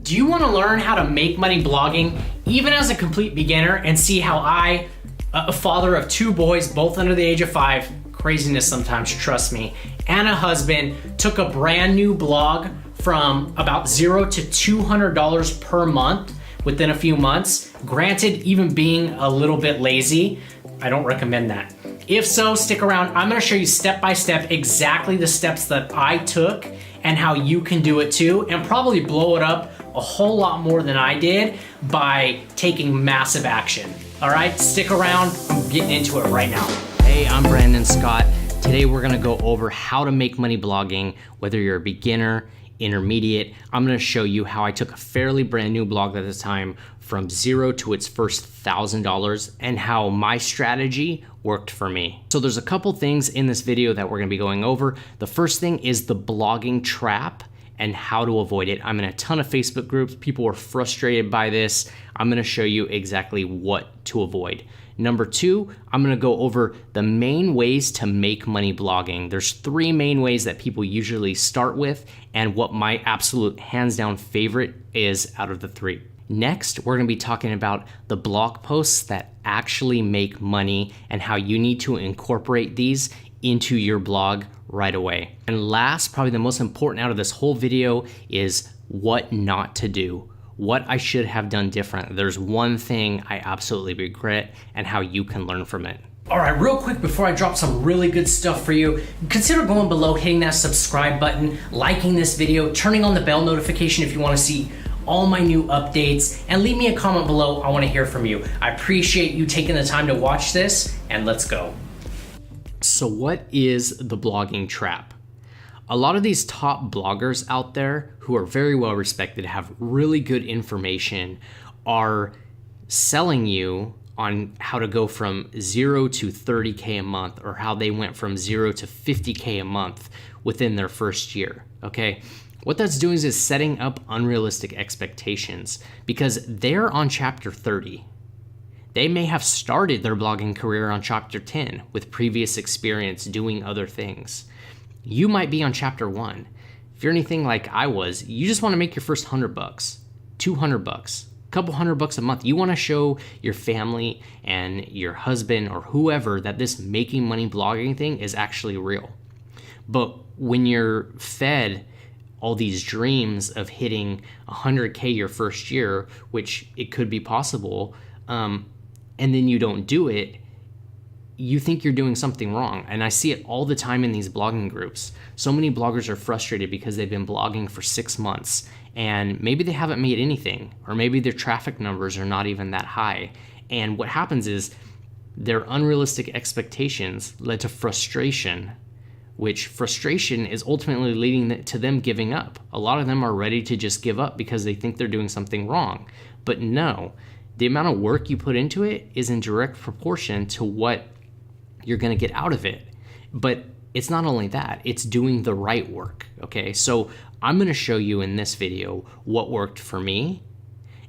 Do you want to learn how to make money blogging, even as a complete beginner, and see how I, a father of 2 boys, both under the age of 5, craziness sometimes, trust me, and a husband, took a brand new blog from about $0 to $200 per month within a few months? Granted, even being a little bit lazy, I don't recommend that. If so, stick around. I'm gonna show you step by step exactly the steps that I took and how you can do it too, and probably blow it up a whole lot more than I did by taking massive action. All right, stick around. I'm getting into it right now. Hey, I'm Brandon Scott. Today we're gonna go over how to make money blogging, whether you're a beginner, intermediate. I'm gonna show you how I took a fairly brand new blog at the time from $0 to its first $1,000 and how my strategy worked for me. So there's a couple things in this video that we're gonna be going over. The first thing is the blogging trap and how to avoid it. I'm in a ton of Facebook groups. People are frustrated by this. I'm gonna show you exactly what to avoid. Number 2, I'm gonna go over the main ways to make money blogging. There's 3 main ways that people usually start with and what my absolute hands down favorite is out of the 3. Next, we're gonna be talking about the blog posts that actually make money and how you need to incorporate these into your blog right away. And last, probably the most important out of this whole video, is what not to do. What I should have done different. There's one thing I absolutely regret and how you can learn from it. All right, real quick before I drop some really good stuff for you, consider going below, hitting that subscribe button, liking this video, turning on the bell notification if you wanna see all my new updates, and leave me a comment below. I wanna hear from you. I appreciate you taking the time to watch this, and let's go. So what is the blogging trap? A lot of these top bloggers out there who are very well respected, have really good information, are selling you on how to go from 0 to 30K a month, or how they went from 0 to 50K a month within their first year, okay? What that's doing is setting up unrealistic expectations because they're on chapter 30. They may have started their blogging career on chapter 10 with previous experience doing other things. You might be on chapter 1. If you're anything like I was, you just want to make your first $100, $200, a couple $100 a month. You want to show your family and your husband or whoever that this making money blogging thing is actually real. But when you're fed all these dreams of hitting 100K your first year, which it could be possible, and then you don't do it, you think you're doing something wrong. And I see it all the time in these blogging groups. So many bloggers are frustrated because they've been blogging for 6 months and maybe they haven't made anything, or maybe their traffic numbers are not even that high. And what happens is their unrealistic expectations led to frustration, which frustration is ultimately leading to them giving up. A lot of them are ready to just give up because they think they're doing something wrong. But no, the amount of work you put into it is in direct proportion to what you're gonna get out of it. But it's not only that, it's doing the right work, okay? So I'm gonna show you in this video what worked for me,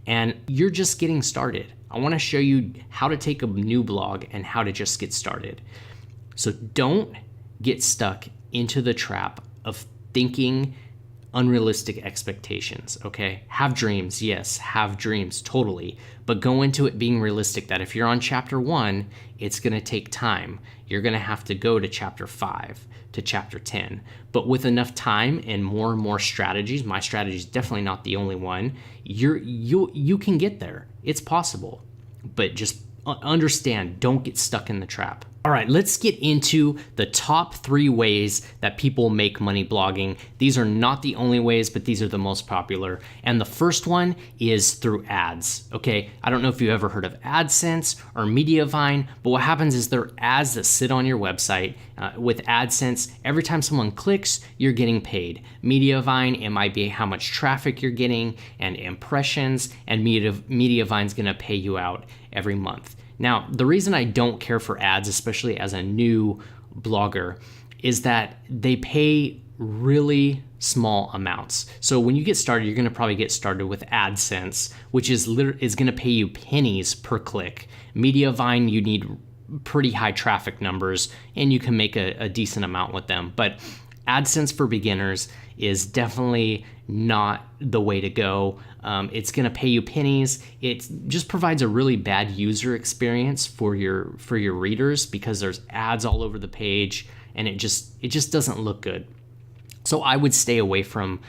and you're just getting started. I wanna show you how to take a new blog and how to just get started. So don't get stuck into the trap of thinking unrealistic expectations, okay? Have dreams, yes, have dreams, totally. But go into it being realistic that if you're on chapter 1, it's gonna take time. You're gonna have to go to chapter 5, to chapter 10. But with enough time and more strategies, my strategy is definitely not the only one, you can get there. It's possible. But just understand, don't get stuck in the trap. All right, let's get into the top 3 ways that people make money blogging. These are not the only ways, but these are the most popular. And the first one is through ads, okay? I don't know if you've ever heard of Adsense or Mediavine, but what happens is they're ads that sit on your website. With Adsense, every time someone clicks, you're getting paid. Mediavine, it might be how much traffic you're getting and impressions, and Mediavine's gonna pay you out every month. Now, the reason I don't care for ads, especially as a new blogger, is that they pay really small amounts. So when you get started, you're gonna probably get started with Adsense, which is gonna pay you pennies per click. Mediavine, you need pretty high traffic numbers and you can make a decent amount with them. But AdSense for beginners is definitely not the way to go. It's going to pay you pennies. It just provides a really bad user experience for your readers because there's ads all over the page, and it just doesn't look good. So I would stay away from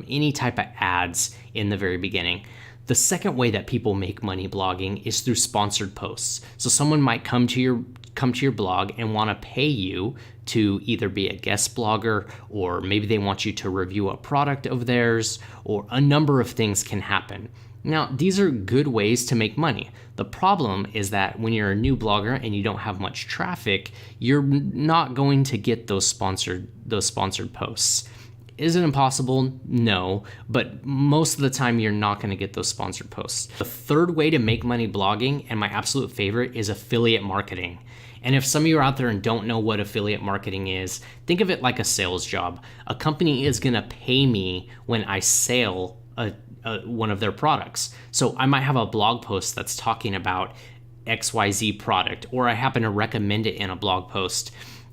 any type of ads in the very beginning. The second way that people make money blogging is through sponsored posts. So someone might come to your blog and want to pay you to either be a guest blogger, or maybe they want you to review a product of theirs, or a number of things can happen. Now, these are good ways to make money. The problem is that when you're a new blogger and you don't have much traffic, you're not going to get those sponsored posts. Is it impossible? No, but most of the time you're not going to get those sponsored posts. The third way to make money blogging, and my absolute favorite, is affiliate marketing. And if some of you are out there and don't know what affiliate marketing is, think of it like a sales job. A company is going to pay me when I sell one of their products. So I might have a blog post that's talking about XYZ product, or I happen to recommend it in a blog post,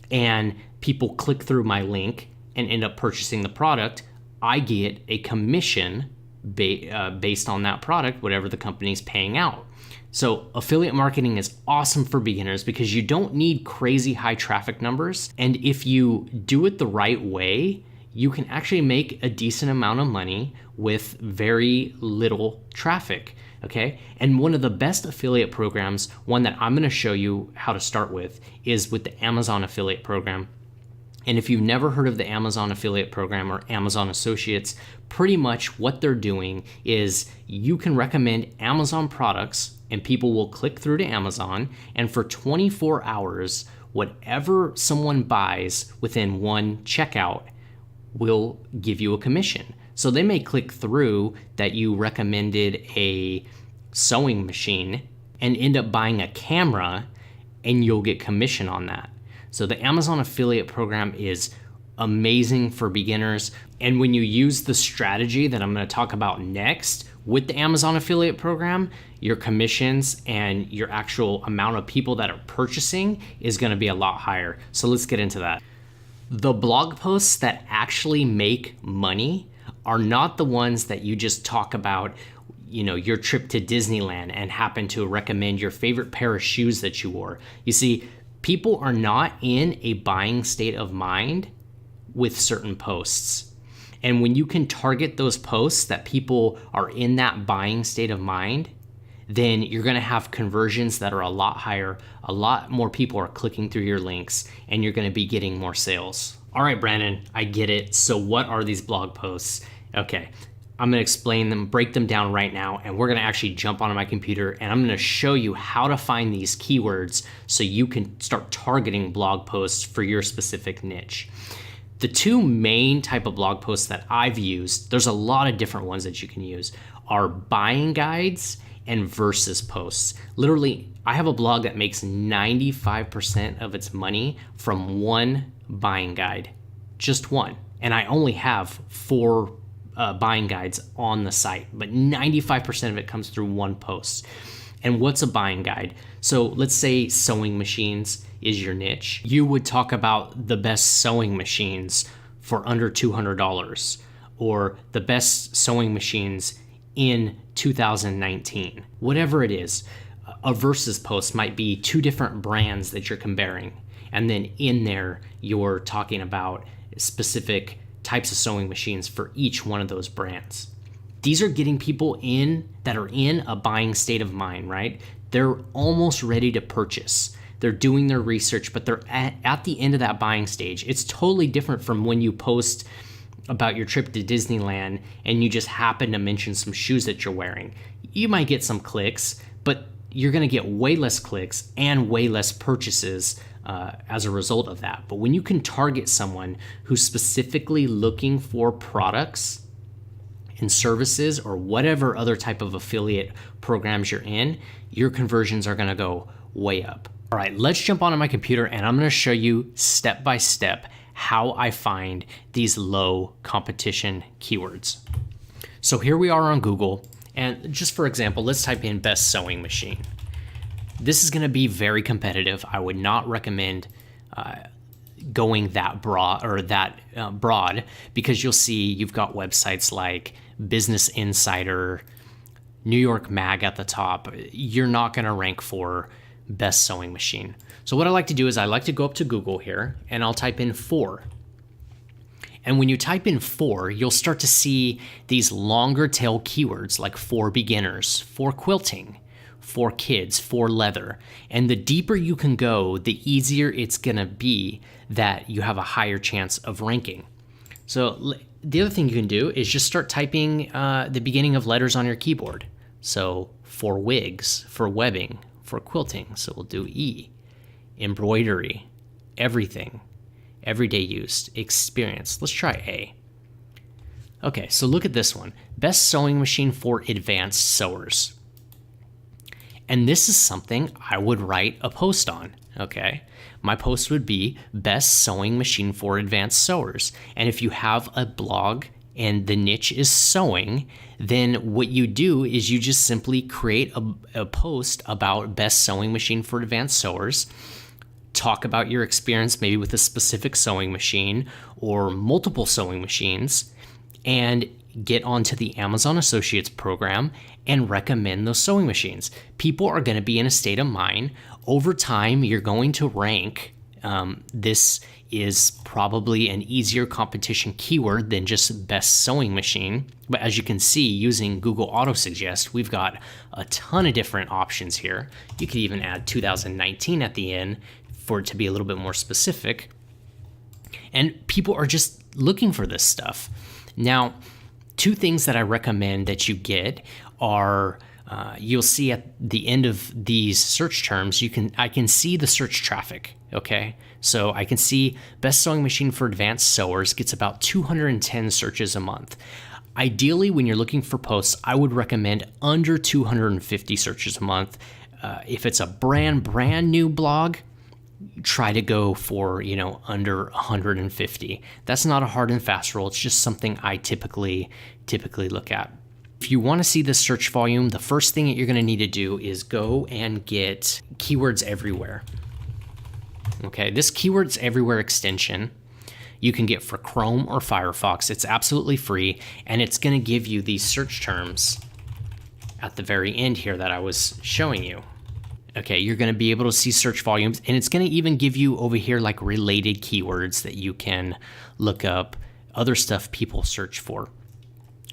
and people click through my link and end up purchasing the product. I get a commission based on that product, whatever the company's paying out. So affiliate marketing is awesome for beginners because you don't need crazy high traffic numbers. And if you do it the right way, you can actually make a decent amount of money with very little traffic, okay? And one of the best affiliate programs, one that I'm gonna show you how to start with, is with the Amazon affiliate program. And if you've never heard of the Amazon affiliate program or Amazon Associates, pretty much what they're doing is you can recommend Amazon products and people will click through to Amazon, and for 24 hours, whatever someone buys within one checkout will give you a commission. So they may click through that you recommended a sewing machine and end up buying a camera, and you'll get commission on that. So the Amazon affiliate program is amazing for beginners. And when you use the strategy that I'm going to talk about next with the Amazon affiliate program, your commissions and your actual amount of people that are purchasing is going to be a lot higher. So let's get into that. The blog posts that actually make money are not the ones that you just talk about, your trip to Disneyland and happen to recommend your favorite pair of shoes that you wore. You see, people are not in a buying state of mind with certain posts. And when you can target those posts that people are in that buying state of mind, then you're going to have conversions that are a lot higher. A lot more people are clicking through your links, and you're going to be getting more sales. All right, Brandon, I get it. So what are these blog posts? Okay, I'm going to explain them, break them down right now, and we're going to actually jump onto my computer, and I'm going to show you how to find these keywords so you can start targeting blog posts for your specific niche. The two main type of blog posts that I've used, there's a lot of different ones that you can use, are buying guides and versus posts. Literally, I have a blog that makes 95% of its money from one buying guide, just one. And I only have 4 buying guides on the site, but 95% of it comes through one post. And what's a buying guide? So let's say sewing machines is your niche. You would talk about the best sewing machines for under $200, or the best sewing machines in 2019. Whatever it is, a versus post might be 2 different brands that you're comparing. And then in there, you're talking about specific types of sewing machines for each one of those brands. These are getting people in that are in a buying state of mind, right? They're almost ready to purchase. They're doing their research, but they're at the end of that buying stage. It's totally different from when you post about your trip to Disneyland and you just happen to mention some shoes that you're wearing. You might get some clicks, but you're going to get way less clicks and way less purchases as a result of that. But when you can target someone who's specifically looking for products and services or whatever other type of affiliate programs you're in, your conversions are going to go way up. All right, let's jump onto my computer and I'm going to show you step by step how I find these low competition keywords. So here we are on Google, and just for example, let's type in best sewing machine. This is going to be very competitive. I would not recommend going that broad broad, because you'll see you've got websites like Business Insider, New York Mag at the top. You're not going to rank for best sewing machine. So what I like to do is I like to go up to Google here and I'll type in for. And when you type in for, you'll start to see these longer tail keywords like for beginners, for quilting, for kids, for leather. And the deeper you can go, the easier it's gonna be that you have a higher chance of ranking. So the other thing you can do is just start typing the beginning of letters on your keyboard. So for wigs, for webbing, for quilting, so we'll do E. Embroidery, everything, everyday use, experience. Let's try A. Okay, so look at this one. Best sewing machine for advanced sewers. And this is something I would write a post on, okay? My post would be best sewing machine for advanced sewers. And if you have a blog and the niche is sewing, then what you do is you just simply create a post about best sewing machine for advanced sewers, talk about your experience maybe with a specific sewing machine or multiple sewing machines, and get onto the Amazon Associates program and recommend those sewing machines. People are going to be in a state of mind. Over time, you're going to rank. This is probably an easier competition keyword than just best sewing machine. But as you can see, using Google Autosuggest, we've got a ton of different options here. You could even add 2019 at the end for it to be a little bit more specific. And people are just looking for this stuff. Now, two things that I recommend that you get are, you'll see at the end of these search terms, I can see the search traffic, okay? So I can see best sewing machine for advanced sewers gets about 210 searches a month. Ideally, when you're looking for posts, I would recommend under 250 searches a month. If it's a brand new blog, try to go for, under 150. That's not a hard and fast rule. It's just something I typically look at. If you want to see the search volume, the first thing that you're going to need to do is go and get Keywords Everywhere. Okay, this Keywords Everywhere extension you can get for Chrome or Firefox. It's absolutely free, and it's going to give you these search terms at the very end here that I was showing you. Okay, you're going to be able to see search volumes, and it's going to even give you over here like related keywords that you can look up, other stuff people search for.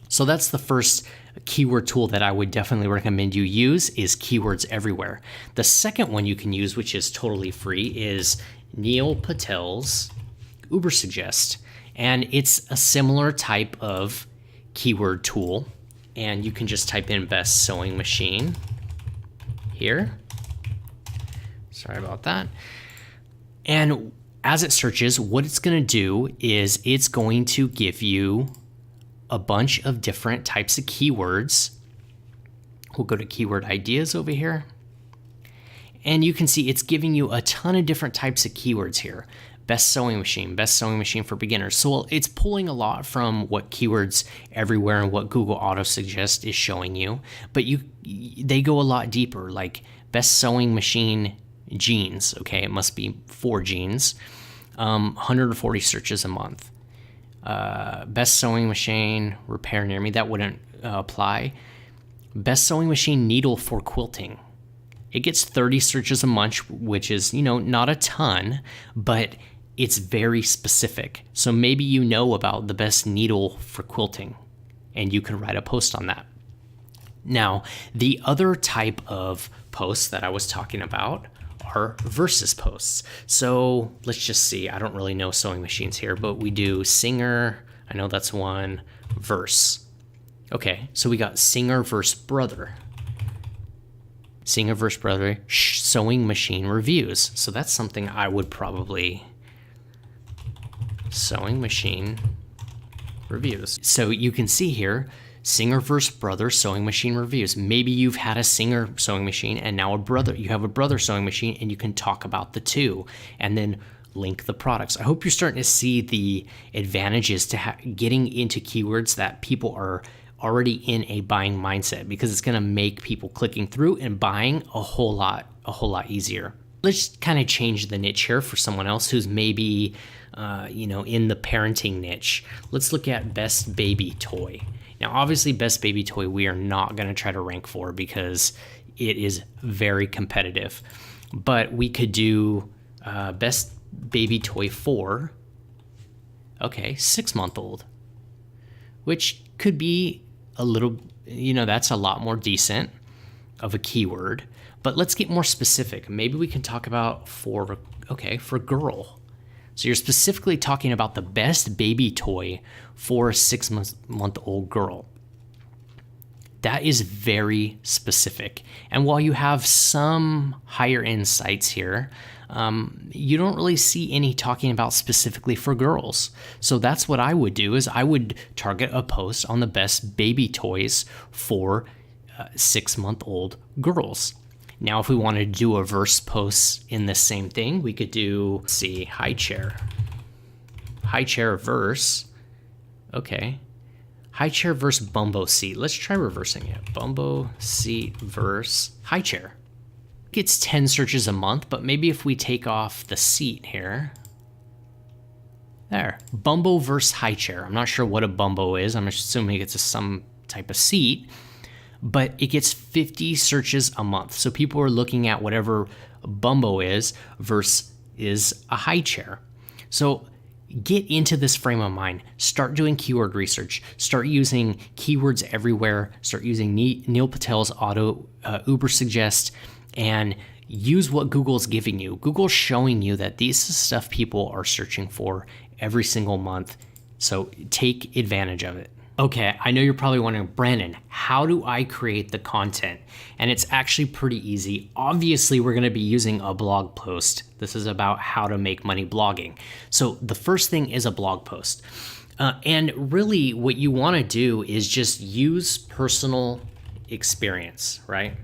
So that's the first keyword tool that I would definitely recommend you use is Keywords Everywhere. The second one you can use, which is totally free, is Neil Patel's Ubersuggest. And it's a similar type of keyword tool. And you can just type in best sewing machine here. Sorry about that. And as it searches, what it's going to do is it's going to give you a bunch of different types of keywords. We'll go to keyword ideas over here. And you can see it's giving you a ton of different types of keywords here. Best sewing machine for beginners. So it's pulling a lot from what Keywords Everywhere and what Google Autosuggest is showing you. But they go a lot deeper, like best sewing machine jeans. Okay, it must be for jeans. 140 searches a month. Best sewing machine repair near me, that wouldn't apply. Best sewing machine needle for quilting. It gets 30 searches a month, which is, not a ton, but it's very specific. So maybe you know about the best needle for quilting, and you can write a post on that. Now, the other type of posts that I was talking about are versus posts. So let's just see. I don't really know sewing machines here, but we do singer. I know that's one. Verse. Okay, so we got singer versus brother. Singer versus brother. Sewing machine reviews. So that's something I would probably. Sewing machine reviews. So you can see here. Singer versus brother sewing machine reviews. Maybe you've had a Singer sewing machine and now you have a brother sewing machine, and you can talk about the two and then link the products. I hope you're starting to see the advantages to getting into keywords that people are already in a buying mindset, because it's going to make people clicking through and buying a whole lot easier. let's kind of change the niche here for someone else who's maybe, in the parenting niche. Let's look at best baby toy. Now, obviously, best baby toy we are not going to try to rank for because it is very competitive. But we could do best baby toy for, 6-month-old, which could be a little, that's a lot more decent of a keyword. But let's get more specific. Maybe we can talk about for girl. So you're specifically talking about the best baby toy for a 6-month-old girl. That is very specific. And while you have some higher end sites here, you don't really see any talking about specifically for girls. So that's what I would do, is I would target a post on the best baby toys for 6-month-old girls. Now, if we wanted to do a verse post in the same thing, we could do, let's see, high chair verse. Okay. High chair verse bumbo seat. Let's try reversing it. Bumbo seat verse high chair. Gets 10 searches a month, but maybe if we take off the seat here. There. Bumbo verse high chair. I'm not sure what a bumbo is. I'm assuming it's some type of seat. But it gets 50 searches a month. So people are looking at whatever bumbo is versus is a high chair. So get into this frame of mind. Start doing keyword research. Start using keywords everywhere. Start using Neil Patel's auto Uber suggest, and use what Google's giving you. Google's showing you that this is stuff people are searching for every single month. So take advantage of it. Okay, I know you're probably wondering, Brandon, how do I create the content? And it's actually pretty easy. Obviously, we're going to be using a blog post. This is about how to make money blogging. So the first thing is a blog post. And really what you want to do is just use personal experience, right?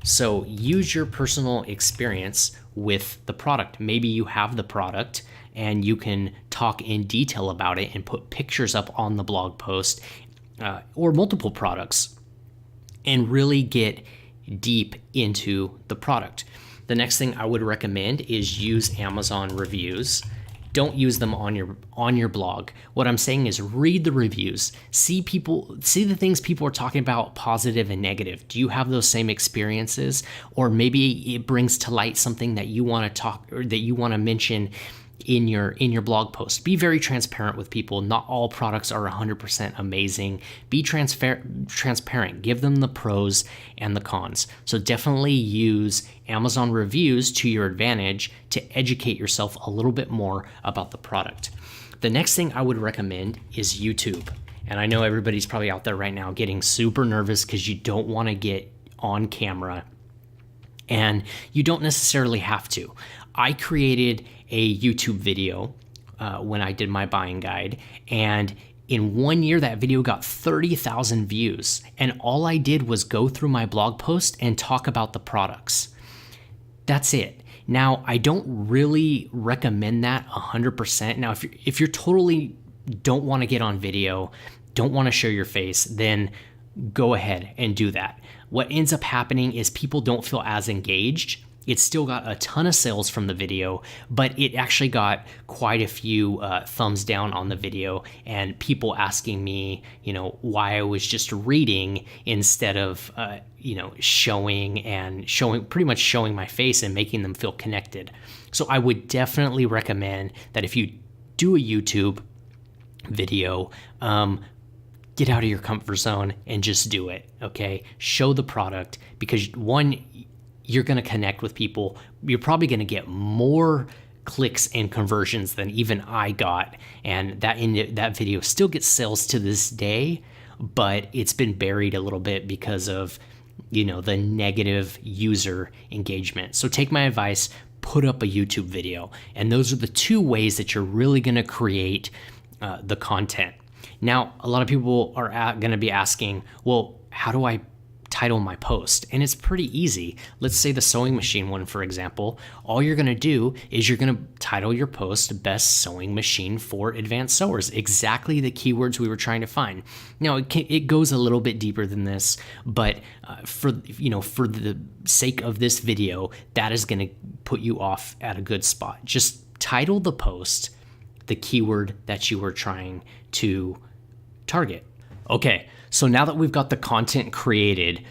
So use your personal experience with the product. Maybe you have the product and you can talk in detail about it and put pictures up on the blog post, or multiple products, and really get deep into the product. The next thing I would recommend is use Amazon reviews. Don't use them on your blog. What I'm saying is read the reviews. See the things people are talking about, positive and negative. Do you have those same experiences? Or maybe it brings to light something that you want to talk or that you want to mention in your blog post. Be very transparent with people. Not all products are 100% amazing. Be transparent. Give them the pros and the cons. So definitely use Amazon reviews to your advantage to educate yourself a little bit more about the product. The next thing I would recommend is YouTube. And I know everybody's probably out there right now getting super nervous because you don't want to get on camera, and you don't necessarily have to. I created a YouTube video when I did my buying guide, and in 1 year that video got 30,000 views, and all I did was go through my blog post and talk about the products. That's it. Now, I don't really recommend that 100%. Now, if you're totally don't want to get on video, don't want to show your face, then go ahead and do that. What ends up happening is people don't feel as engaged. It still got a ton of sales from the video, but it actually got quite a few thumbs down on the video, and people asking me, why I was just reading instead of, pretty much showing my face and making them feel connected. So I would definitely recommend that if you do a YouTube video, get out of your comfort zone and just do it, okay? Show the product, because one, you're going to connect with people. You're probably going to get more clicks and conversions than even I got. And that video still gets sales to this day, but it's been buried a little bit because of, the negative user engagement. So take my advice, put up a YouTube video. And those are the two ways that you're really going to create the content. Now, a lot of people are going to be asking, well, how do I title my post? And it's pretty easy. Let's say the sewing machine one, for example. All you're going to do is you're going to title your post Best Sewing Machine for Advanced Sewers, exactly the keywords we were trying to find. Now, it goes a little bit deeper than this, but for the sake of this video, that is going to put you off at a good spot. Just title the post the keyword that you were trying to target. Okay, so now that we've got the content created,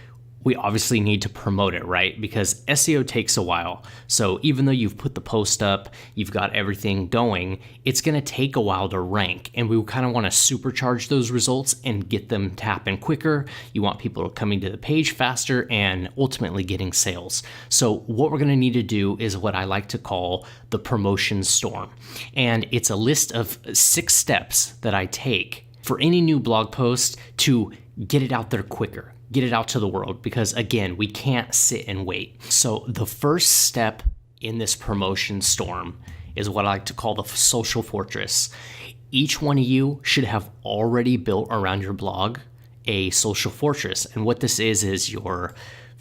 we obviously need to promote it, right? Because SEO takes a while. So even though you've put the post up, you've got everything going, it's gonna take a while to rank. And we kind of wanna supercharge those results and get them to happen quicker. You want people coming to the page faster and ultimately getting sales. So what we're gonna need to do is what I like to call the promotion storm. And it's a list of 6 steps that I take for any new blog post to get it out there quicker, get it out to the world, because again, we can't sit and wait. So the first step in this promotion storm is what I like to call the social fortress. Each one of you should have already built around your blog a social fortress. And what this is your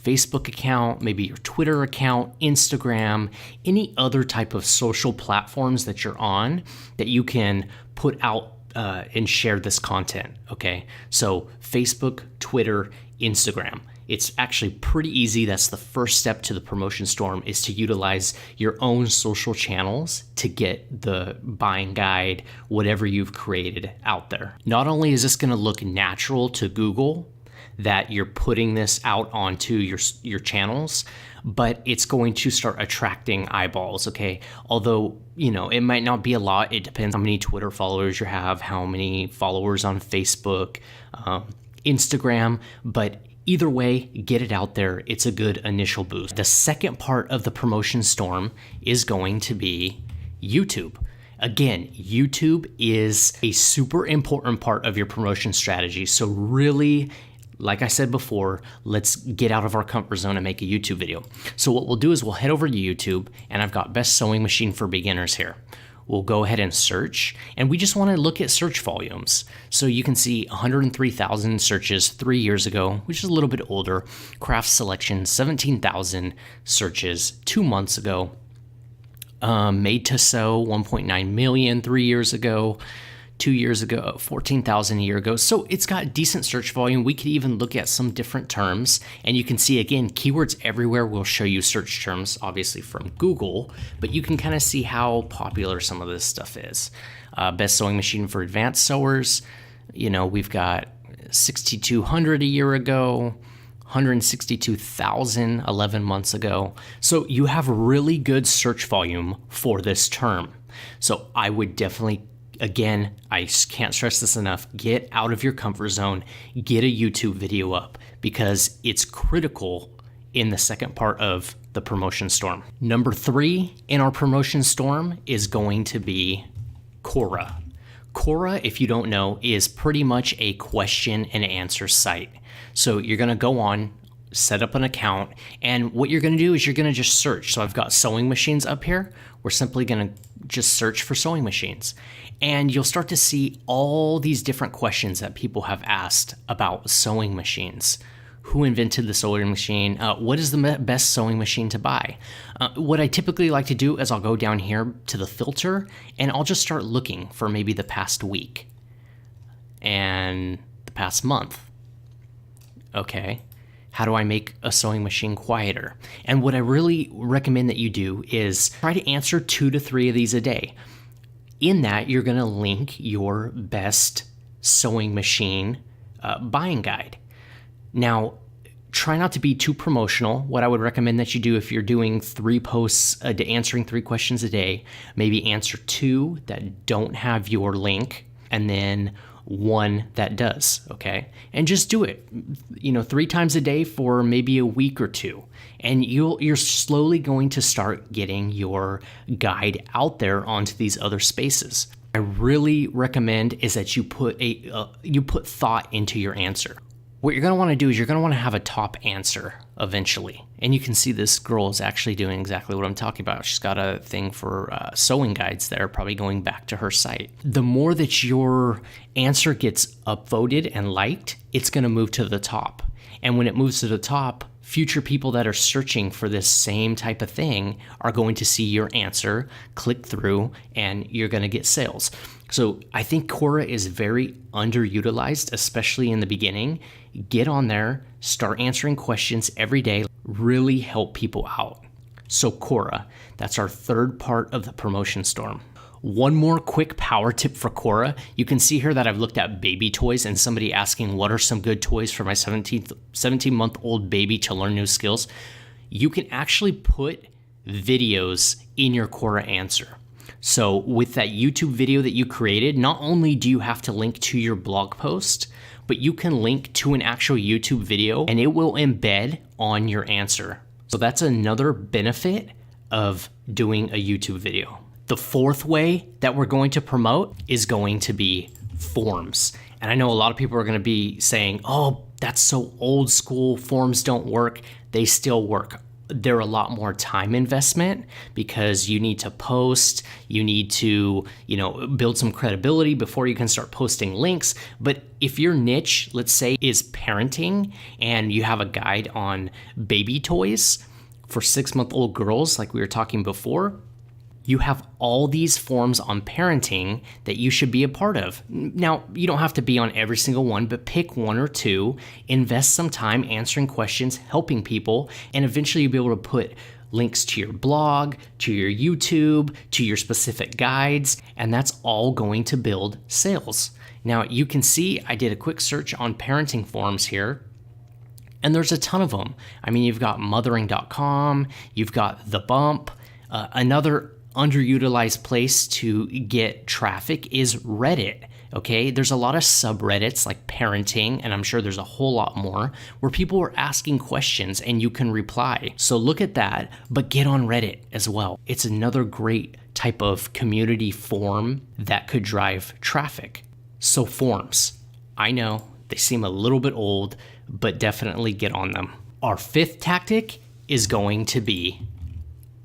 Facebook account, maybe your Twitter account, Instagram, any other type of social platforms that you're on that you can put out and share this content, okay? So Facebook, Twitter, Instagram. It's actually pretty easy. That's the first step to the promotion storm, is to utilize your own social channels to get the buying guide, whatever you've created, out there. Not only is this gonna look natural to Google that you're putting this out onto your channels, but it's going to start attracting eyeballs, okay? Although, it might not be a lot. It depends how many Twitter followers you have, how many followers on Facebook, Instagram, but either way, get it out there. It's a good initial boost. The second part of the promotion storm is going to be YouTube. Again, YouTube is a super important part of your promotion strategy. So really, like I said before, let's get out of our comfort zone and make a YouTube video. So what we'll do is we'll head over to YouTube, and I've got Best Sewing Machine for Beginners here. We'll go ahead and search, and we just want to look at search volumes. So you can see 103,000 searches 3 years ago, which is a little bit older. Craft selection, 17,000 searches 2 months ago. Made to sew, 1.9 million 3 years ago. 2 years ago, 14,000 a year ago. So it's got decent search volume. We could even look at some different terms, and you can see, again, keywords everywhere will show you search terms, obviously from Google, but you can kind of see how popular some of this stuff is. Best Sewing Machine for Advanced Sewers, we've got 6,200 a year ago, 162,000 11 months ago. So you have really good search volume for this term. So I would definitely, again, I can't stress this enough, get out of your comfort zone, get a YouTube video up, because it's critical in the second part of the promotion storm. Number 3 in our promotion storm is going to be Quora. Quora, if you don't know, is pretty much a question and answer site. So you're gonna go on, set up an account, and what you're gonna do is you're gonna just search. So I've got sewing machines up here. We're simply gonna just search for sewing machines. And you'll start to see all these different questions that people have asked about sewing machines. Who invented the sewing machine? What is the best sewing machine to buy? What I typically like to do is I'll go down here to the filter, and I'll just start looking for maybe the past week and the past month. Okay, how do I make a sewing machine quieter? And what I really recommend that you do is try to answer 2 to 3 of these a day. In that, you're gonna link your best sewing machine buying guide. Now, try not to be too promotional. What I would recommend that you do, if you're doing 3 posts a day, answering 3 questions a day, maybe answer 2 that don't have your link, and then 1 that does, okay? And just do it, 3 times a day for maybe a week or 2. And you're slowly going to start getting your guide out there onto these other spaces. I really recommend is that you put thought into your answer. What you're gonna wanna do is you're gonna wanna have a top answer eventually. And you can see this girl is actually doing exactly what I'm talking about. She's got a thing for sewing guides there, probably going back to her site. The more that your answer gets upvoted and liked, it's gonna move to the top. And when it moves to the top, future people that are searching for this same type of thing are going to see your answer, click through, and you're going to get sales. So I think Quora is very underutilized, especially in the beginning. Get on there, start answering questions every day, really help people out. So Quora, that's our third part of the promotion storm. One more quick power tip for Quora. You can see here that I've looked at baby toys and somebody asking what are some good toys for my 17-month-old baby to learn new skills. You can actually put videos in your Quora answer. So with that YouTube video that you created, not only do you have to link to your blog post, but you can link to an actual YouTube video and it will embed on your answer. So that's another benefit of doing a YouTube video. The fourth way that we're going to promote is going to be forms. And I know a lot of people are going to be saying, oh, that's so old school, forms don't work. They still work. They're a lot more time investment because you need to post, you need to, build some credibility before you can start posting links. But if your niche, let's say, is parenting and you have a guide on baby toys for 6-month-old girls, like we were talking before, you have all these forms on parenting that you should be a part of. Now, you don't have to be on every single one, but pick one or two, invest some time answering questions, helping people, and eventually you'll be able to put links to your blog, to your YouTube, to your specific guides, and that's all going to build sales. Now, you can see I did a quick search on parenting forums here, and there's a ton of them. I mean, you've got mothering.com, you've got The Bump, another underutilized place to get traffic is Reddit. Okay, there's a lot of subreddits like parenting, and I'm sure there's a whole lot more where people are asking questions and you can reply. So look at that, but get on Reddit as well. It's another great type of community forum that could drive traffic. So forms, I know they seem a little bit old, but definitely get on them. Our fifth tactic is going to be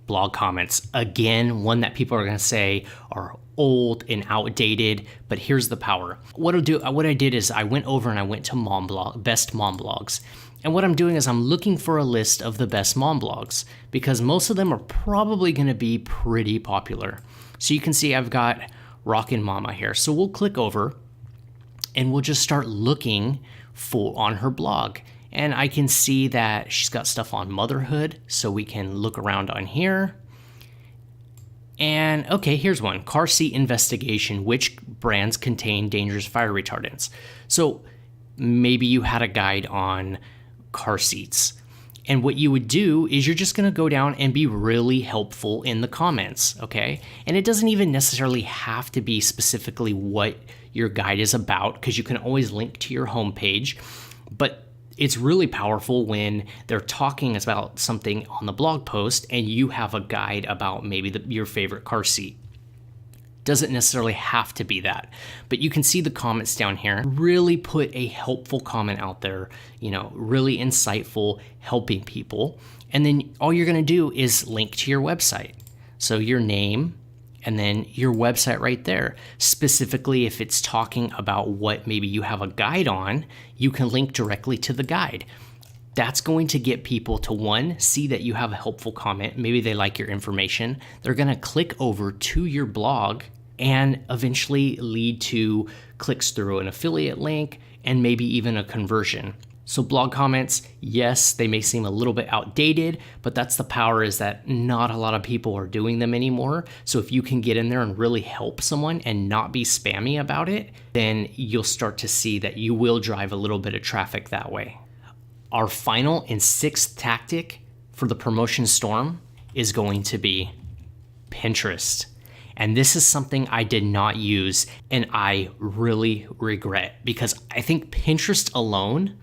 blog comments. Again, one that people are going to say are old and outdated, but here's the power. What I did is I went over and I went to best mom blogs. And what I'm doing is I'm looking for a list of the best mom blogs because most of them are probably going to be pretty popular. So you can see I've got Rockin' Mama here. So we'll click over and we'll just start looking on her blog. And I can see that she's got stuff on motherhood, so we can look around on here. And okay, here's one. Car seat investigation. Which brands contain dangerous fire retardants? So maybe you had a guide on car seats. And what you would do is you're just going to go down and be really helpful in the comments, okay? And it doesn't even necessarily have to be specifically what your guide is about because you can always link to your homepage. But it's really powerful when they're talking about something on the blog post and you have a guide about maybe your favorite car seat. Doesn't necessarily have to be that, but you can see the comments down here. Really put a helpful comment out there, really insightful, helping people. And then all you're gonna do is link to your website. So your name, and then your website right there. Specifically, if it's talking about what maybe you have a guide on, you can link directly to the guide. That's going to get people to, one, see that you have a helpful comment. Maybe they like your information. They're gonna click over to your blog and eventually lead to clicks through an affiliate link and maybe even a conversion. So blog comments, yes, they may seem a little bit outdated, but that's the power, is that not a lot of people are doing them anymore. So if you can get in there and really help someone and not be spammy about it, then you'll start to see that you will drive a little bit of traffic that way. Our final and sixth tactic for the promotion storm is going to be Pinterest. And this is something I did not use and I really regret, because I think Pinterest alone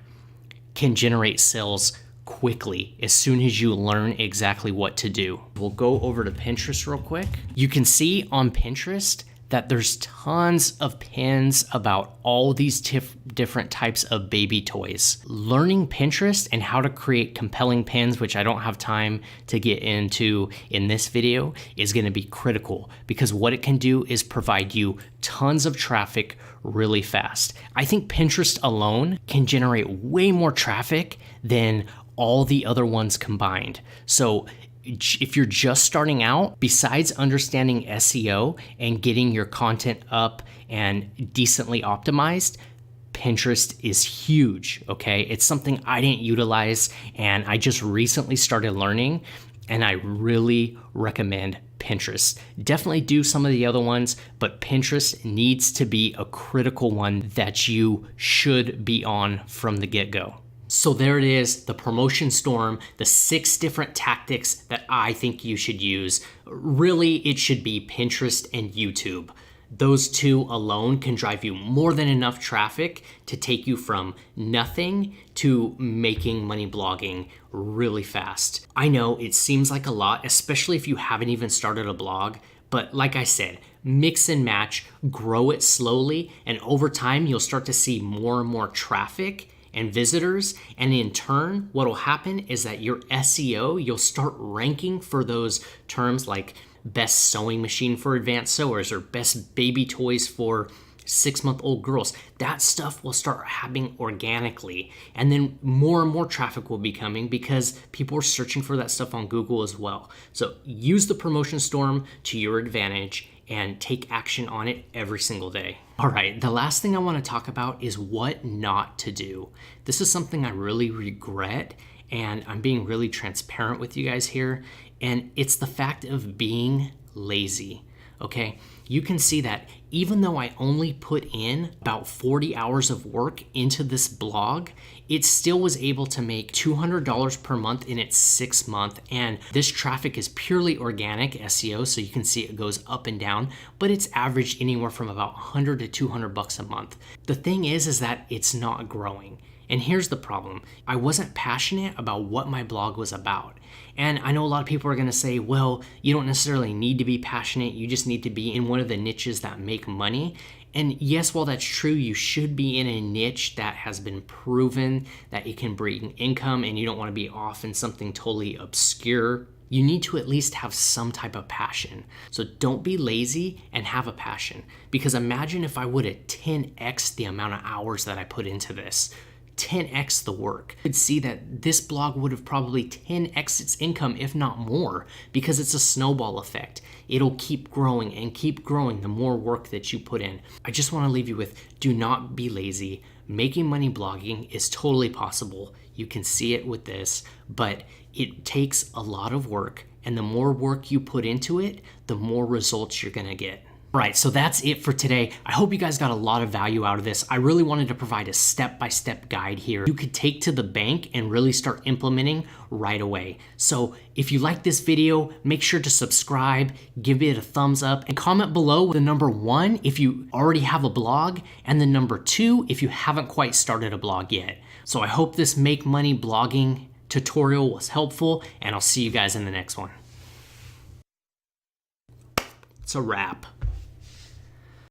can generate sales quickly as soon as you learn exactly what to do. We'll go over to Pinterest real quick. You can see on Pinterest that there's tons of pins about all these different types of baby toys. Learning Pinterest and how to create compelling pins, which I don't have time to get into in this video, is gonna be critical because what it can do is provide you tons of traffic really fast. I think Pinterest alone can generate way more traffic than all the other ones combined. So if you're just starting out, besides understanding SEO and getting your content up and decently optimized, Pinterest is huge, okay? It's something I didn't utilize and I just recently started learning, and I really recommend Pinterest. Definitely do some of the other ones, but Pinterest needs to be a critical one that you should be on from the get-go. So there it is, the promotion storm, the 6 different tactics that I think you should use. Really, it should be Pinterest and YouTube. Those 2 alone can drive you more than enough traffic to take you from nothing to making money blogging really fast. I know it seems like a lot, especially if you haven't even started a blog, but like I said, mix and match, grow it slowly, and over time you'll start to see more and more traffic and visitors, and in turn what will happen is that your SEO, you'll start ranking for those terms like best sewing machine for advanced sewers or best baby toys for 6-month-old girls. That stuff will start happening organically, and then more and more traffic will be coming because people are searching for that stuff on Google as well. So use the promotion storm to your advantage and take action on it every single day. All right, the last thing I want to talk about is what not to do. This is something I really regret, and I'm being really transparent with you guys here, and it's the fact of being lazy, okay? You can see that even though I only put in about 40 hours of work into this blog, it still was able to make $200 per month in its 6th month. And this traffic is purely organic SEO, so you can see it goes up and down, but it's averaged anywhere from about 100 to 200 bucks a month. The thing is that it's not growing. And here's the problem. I wasn't passionate about what my blog was about. And I know a lot of people are gonna say, well, you don't necessarily need to be passionate, you just need to be in one of the niches that make money. And yes, while that's true, you should be in a niche that has been proven that it can bring income, and you don't wanna be off in something totally obscure. You need to at least have some type of passion. So don't be lazy and have a passion. Because imagine if I would have 10x the amount of hours that I put into this. 10x the work. You could see that this blog would have probably 10x its income, if not more, because it's a snowball effect. It'll keep growing and keep growing the more work that you put in. I just want to leave you with, do not be lazy. Making money blogging is totally possible. You can see it with this, but it takes a lot of work, and the more work you put into it, the more results you're gonna get. Right, so that's it for today. I hope you guys got a lot of value out of this. I really wanted to provide a step-by-step guide here you could take to the bank and really start implementing right away. So if you like this video, make sure to subscribe, give it a thumbs up, and comment below the number 1 if you already have a blog, and the number 2 if you haven't quite started a blog yet. So I hope this make money blogging tutorial was helpful, and I'll see you guys in the next one. It's a wrap.